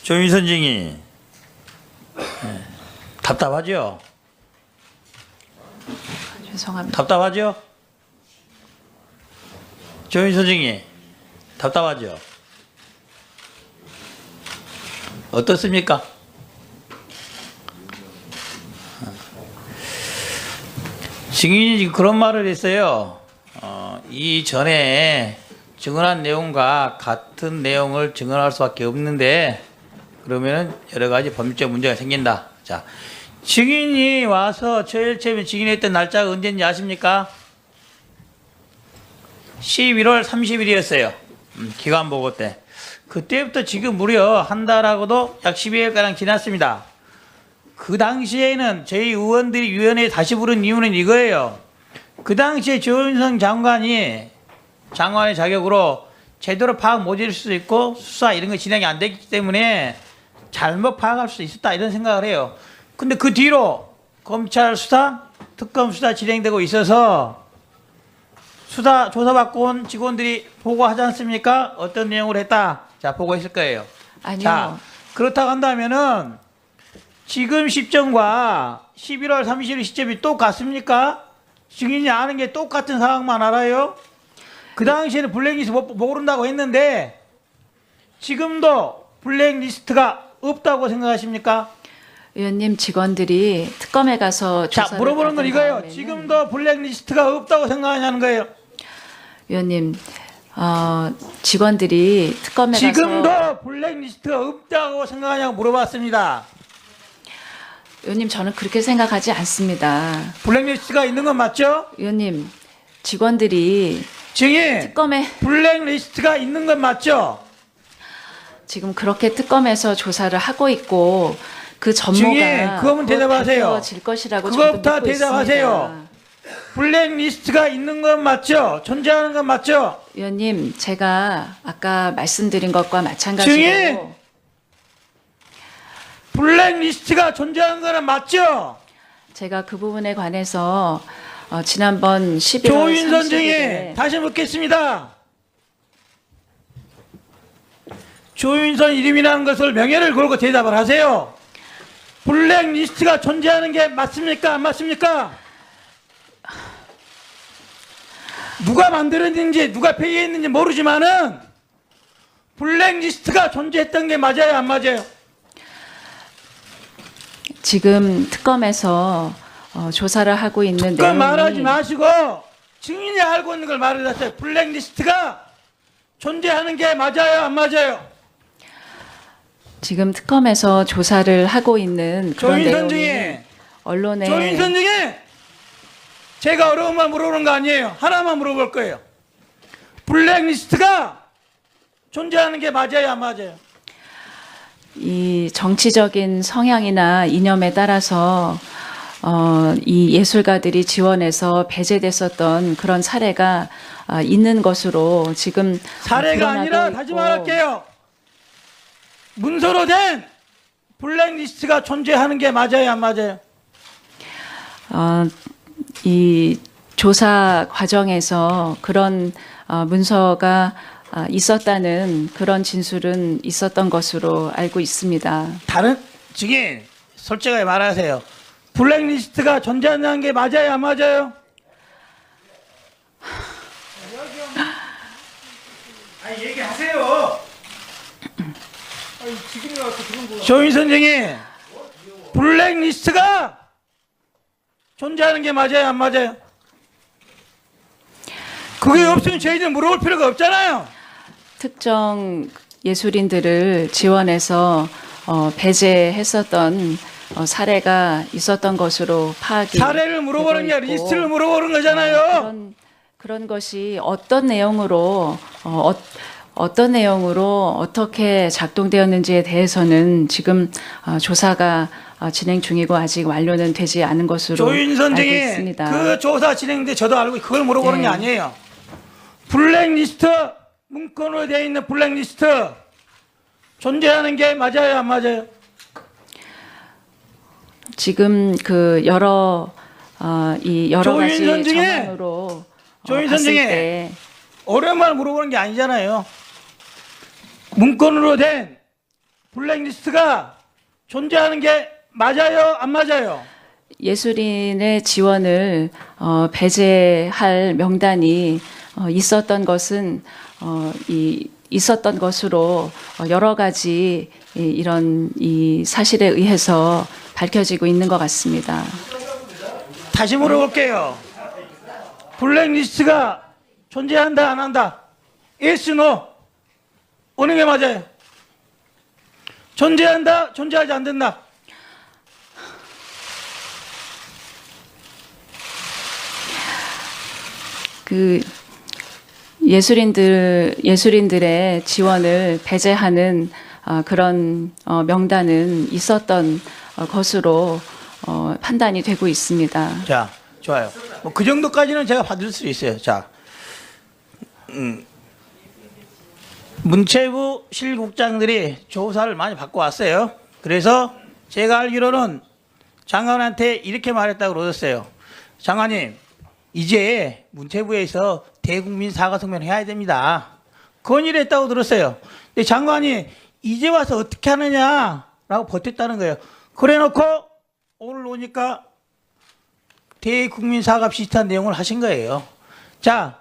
조윤선 증인 답답하죠? 죄송합니다. 답답하죠? 조윤선 증인 답답하죠? 어떻습니까? 증인이 지금 그런 말을 했어요. 이전에 증언한 내용과 같은 내용을 증언할 수밖에 없는데 그러면은 여러 가지 법률적 문제가 생긴다. 자, 증인이 와서 제일 처음에 증인했던 날짜가 언제인지 아십니까? 11월 30일이었어요. 기관 보고 때. 그때부터 지금 무려 한 달하고도 약 12일가량 지났습니다. 그 당시에는 저희 의원들이 위원회에 다시 부른 이유는 이거예요. 그 당시에 조윤선 장관의 자격으로 제대로 파악 못 해줄 수도 있고 수사 이런 거 진행이 안 됐기 때문에 잘못 파악할 수 있었다 이런 생각을 해요. 근데 그 뒤로 검찰 수사, 특검 수사 진행되고 있어서 수사 조사받고 온 직원들이 보고하지 않습니까? 어떤 내용을 했다. 자, 보고했을 거예요. 아니요. 자, 그렇다고 한다면은 지금 시점과 11월 30일 시점이 똑같습니까? 증인이 아는 게 똑같은 상황만 알아요? 그 당시에는 블랙리스트 모른다고 했는데 지금도 블랙리스트가 없다고 생각하십니까? 의원님 직원들이 특검에 가서 자, 조사를 물어보는 건 받은 이거예요. 다음에는 지금도 블랙리스트가 없다고 생각하냐는 거예요. 의원님 직원들이 특검에 지금도 가서 블랙리스트가 없다고 생각하냐고 물어봤습니다. 의원님 저는 그렇게 생각하지 않습니다. 블랙리스트가 있는 건 맞죠? 의원님 직원들이 증인, 특검에 블랙리스트가 있는 건 맞죠? 지금 그렇게 특검에서 조사를 하고 있고 그 증인, 전모가 그거면 대답하세요. 질 것이라고 저도 그것부터 믿고 대답하세요. 있습니다. 블랙리스트가 있는 건 맞죠? 존재하는 건 맞죠? 의원님 제가 아까 말씀드린 것과 마찬가지로 증인! 블랙리스트가 존재하는 거는 맞죠? 제가 그 부분에 관해서 지난번 11월 조윤선 30일에 증인 다시 묻겠습니다. 조윤선 이름이라는 것을 명예를 걸고 대답을 하세요. 블랙리스트가 존재하는 게 맞습니까? 안 맞습니까? 누가 만들었는지 누가 폐기했는지 모르지만은 블랙리스트가 존재했던 게 맞아요? 안 맞아요? 지금 특검에서 조사를 하고 있는 그건 내용이 말하지 마시고 증인이 알고 있는 걸 말을 하세요. 블랙리스트가 존재하는 게 맞아요? 안 맞아요? 지금 특검에서 조사를 하고 있는 그런 조윤선 내용이 증인, 언론에 조윤선 증인, 제가 어려운 말 물어보는 거 아니에요. 하나만 물어볼 거예요. 블랙리스트가 존재하는 게 맞아요? 안 맞아요? 이 정치적인 성향이나 이념에 따라서 이 예술가들이 지원해서 배제됐었던 그런 사례가 있는 것으로 지금 사례가 드러나고 아니라 있고, 다시 말할게요. 문서로 된 블랙리스트가 존재하는 게 맞아요? 안 맞아요? 이 조사 과정에서 그런 문서가 있었다는 그런 진술은 있었던 것으로 알고 있습니다. 다른 증인 솔직하게 말하세요. 블랙리스트가 존재하는 게 맞아요? 안 맞아요? 아니 얘기하세요. 조윤선 증인, 블랙리스트가 존재하는 게 맞아요? 안 맞아요? 그게 없으면 저희들 물어볼 필요가 없잖아요. 특정 예술인들을 지원해서 배제했었던 사례가 있었던 것으로 파악이 사례를 물어보는 게 되고 아니라 있고, 리스트를 물어보는 거잖아요. 그런 것이 어떤 내용으로 어떻게 작동되었는지에 대해서는 지금 조사가 진행 중이고 아직 완료는 되지 않은 것으로 조윤선 알고 증인, 있습니다. 그 조사 진행인데 저도 알고 그걸 물어보는 네. 게 아니에요. 블랙리스트, 문건으로 되어 있는 블랙리스트 존재하는 게 맞아요? 안 맞아요? 지금 그 여러 가지 조윤선 증인! 정황으로 조윤선 봤을 증인! 때 어려운 말 물어보는 게 아니잖아요. 문건으로 된 블랙리스트가 존재하는 게 맞아요, 안 맞아요? 예술인의 지원을 배제할 명단이 있었던 것은 있었던 것으로 여러 가지 이런 이 사실에 의해서 밝혀지고 있는 것 같습니다. 다시 물어볼게요. 블랙리스트가 존재한다, 안 한다? yes, no. 어느 게 맞아요? 존재한다, 존재하지 않는다? 그 예술인들의 지원을 배제하는 그런 명단은 있었던 것으로 판단이 되고 있습니다. 자, 좋아요. 뭐 그 정도까지는 제가 받을 수 있어요. 자, 문체부 실국장들이 조사를 많이 받고 왔어요. 그래서 제가 알기로는 장관한테 이렇게 말했다고 그러셨어요. 장관님, 이제 문체부에서 대국민 사과 성명을 해야 됩니다. 건의를 했다고 들었어요. 근데 장관이 이제 와서 어떻게 하느냐라고 버텼다는 거예요. 그래 놓고 오늘 오니까 대국민 사과 비슷한 내용을 하신 거예요. 자,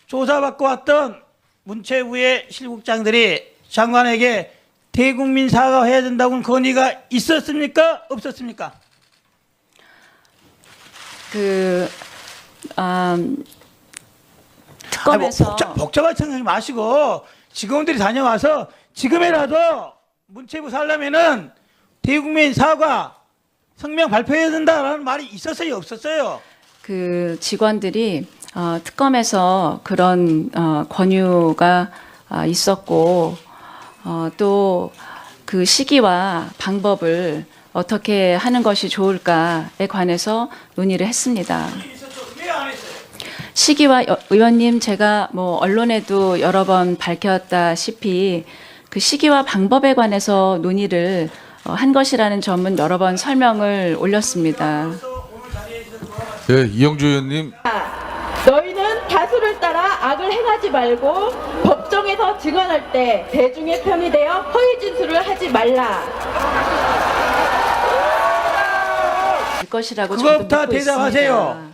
조사받고 왔던 문체부의 실국장들이 장관에게 대국민 사과해야 된다고는 건의가 있었습니까? 없었습니까? 특검에서 복잡하게 생각하지 마시고 직원들이 다녀와서 지금이라도 문체부 살려면은 대국민 사과 성명 발표해야 된다라는 말이 있었어요, 없었어요? 그 직원들이 특검에서 그런 권유가 있었고 또 그 시기와 방법을 어떻게 하는 것이 좋을까에 관해서 논의를 했습니다. 왜안 했어요? 시기와 의원님 제가 뭐 언론에도 여러 번 밝혔다시피 그 시기와 방법에 관해서 논의를 한 것이라는 점은 여러 번 설명을 올렸습니다. 네, 이영주 의원님. 너희는 다수를 따라 악을 행하지 말고 법정에서 증언할 때 대중의 편이 되어 허위 진술을 하지 말라. 일 것이라고 저도 그것부터 믿고 대답하세요. 있습니다.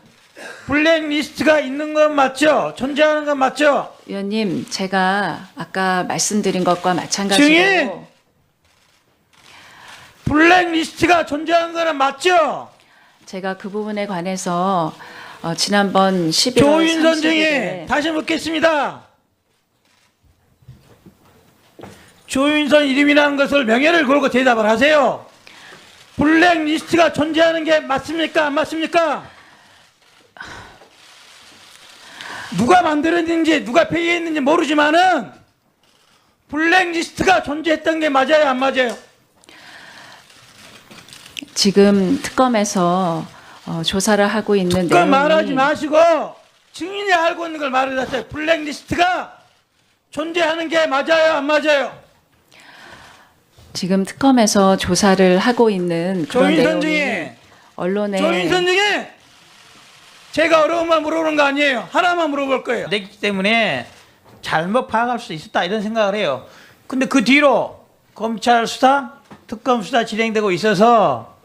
블랙리스트가 있는 건 맞죠? 존재하는 건 맞죠? 의원님, 제가 아까 말씀드린 것과 마찬가지로 증인! 블랙리스트가 존재하는 거는 맞죠? 제가 그 부분에 관해서 지난번 11월 조윤선 30일에 증인 다시 묻겠습니다. 조윤선 이름이라는 것을 명예를 걸고 대답을 하세요. 블랙리스트가 존재하는 게 맞습니까? 안 맞습니까? 누가 만들었는지 누가 폐기했는지 모르지만은 블랙리스트가 존재했던 게 맞아요, 안 맞아요? 지금 특검에서 조사를 하고 있는 그거 내용이 말하지 마시고 증인이 알고 있는 걸 말을 하세요. 블랙리스트가 존재하는 게 맞아요, 안 맞아요? 지금 특검에서 조사를 하고 있는 그런 조윤선 내용이 증인, 언론에 조윤선 증인, 제가 어려운 말 물어보는 거 아니에요. 하나만 물어볼 거예요. 내기 때문에 잘못 파악할 수 있었다 이런 생각을 해요. 근데 그 뒤로 검찰 수사, 특검 수사 진행되고 있어서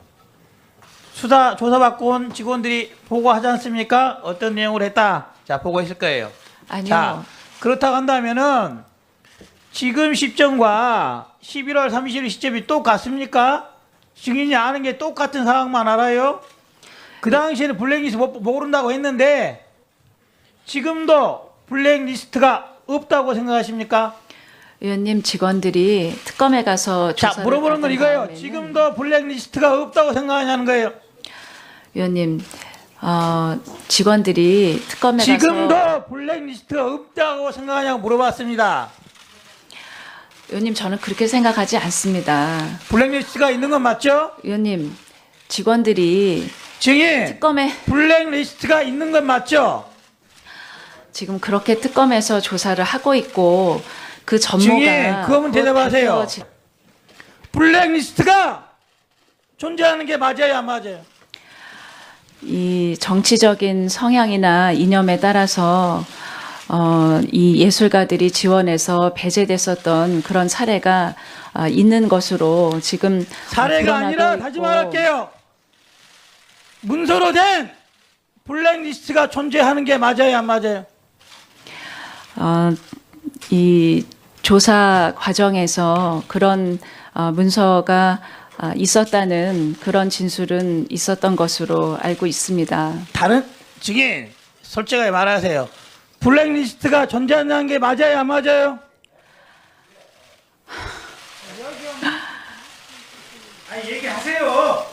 수사 조사받고 온 직원들이 보고하지 않습니까? 어떤 내용을 했다. 자, 보고했을 거예요. 아니요. 자, 그렇다고 한다면은 지금 시점과 11월 30일 시점이 똑같습니까? 증인이 아는 게 똑같은 상황만 알아요? 그 당시에는 블랙리스트 모른다고 했는데 지금도 블랙리스트가 없다고 생각하십니까? 의원님 직원들이 특검에 가서 자, 조사를 물어보는 건 받은 이거예요. 다음에는 지금도 블랙리스트가 없다고 생각하냐는 거예요. 의원님 직원들이 특검에 가서 지금도 블랙리스트가 없다고 생각하냐고 물어봤습니다. 의원님 저는 그렇게 생각하지 않습니다. 블랙리스트가 있는 건 맞죠? 의원님 직원들이 증인, 특검에 블랙리스트가 있는 건 맞죠? 지금 그렇게 특검에서 조사를 하고 있고 그 전모가 증인, 그거면 대답하세요. 밝혀지- 블랙리스트가 존재하는 게 맞아요, 안 맞아요? 이 정치적인 성향이나 이념에 따라서 이 예술가들이 지원해서 배제됐었던 그런 사례가 있는 것으로 지금 사례가 드러나고 아니라 다시 있고, 말할게요. 문서로 된 블랙리스트가 존재하는 게 맞아요, 안 맞아요? 이 조사 과정에서 그런 문서가 있었다는 그런 진술은 있었던 것으로 알고 있습니다. 다른 증인 솔직하게 말하세요. 블랙리스트가 존재하는 게 맞아요, 안 맞아요? 아니 얘기하세요.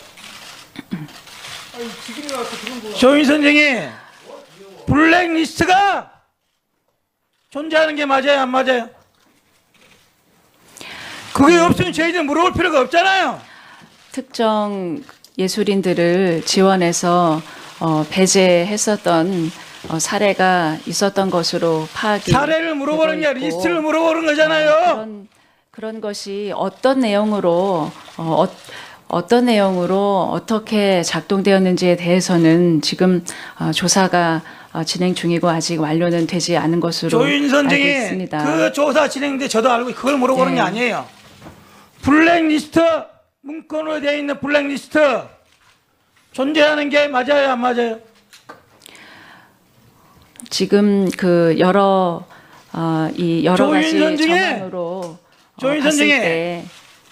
조인선 증인, 블랙리스트가 존재하는 게 맞아요, 안 맞아요? 그게 없으면 저희들 물어볼 필요가 없잖아요. 특정 예술인들을 지원해서 배제했었던 사례가 있었던 것으로 파악이 사례를 물어보는 게 아니라 되고 리스트를 물어보는 거잖아요. 그런 것이 어떤 내용으로 어떻게 작동되었는지에 대해서는 지금 조사가 진행 중이고 아직 완료는 되지 않은 것으로 조인선 알고 증인 있습니다. 그 조사 진행돼 저도 알고 그걸 물어보는 네. 게 아니에요. 블랙리스트 문건으로 되어 있는 블랙리스트 존재하는 게 맞아요, 안 맞아요? 지금 그 여러 가지 조인선 증인! 정황으로 조인선 봤을 증인! 때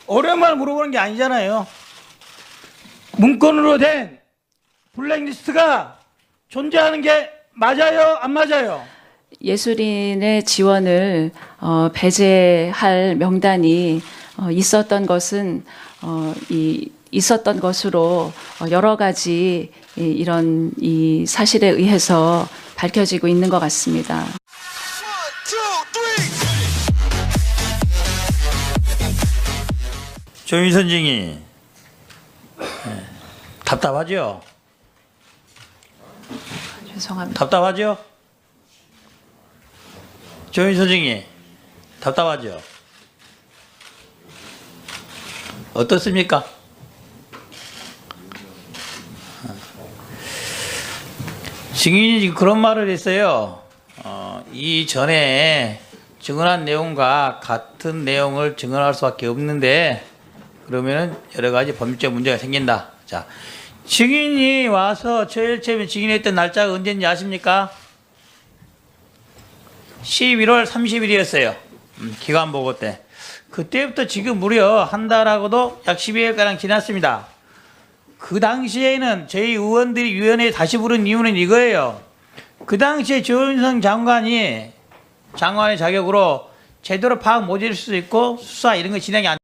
어려운 말 물어보는 게 아니잖아요. 문건으로 된 블랙리스트가 존재하는 게 맞아요, 안 맞아요? 예술인의 지원을 배제할 명단이 있었던 것은 있었던 것으로 여러 가지 이런 이 사실에 의해서 밝혀지고 있는 것 같습니다. 조인선 증인 답답하죠? 죄송합니다. 답답하죠? 조인선 증인 답답하죠? 어떻습니까? 증인이 지금 그런 말을 했어요. 이전에 증언한 내용과 같은 내용을 증언할 수밖에 없는데 그러면은 여러 가지 법률적 문제가 생긴다. 자, 증인이 와서 제일 처음에 증인했던 날짜가 언제인지 아십니까? 11월 30일이었어요. 기관 보고 때. 그때부터 지금 무려 한 달하고도 약 12일가량 지났습니다. 그 당시에는 저희 의원들이 위원회에 다시 부른 이유는 이거예요. 그 당시에 조윤선 장관의 자격으로 제대로 파악 못 해줄 수도 있고 수사 이런 거 진행이 안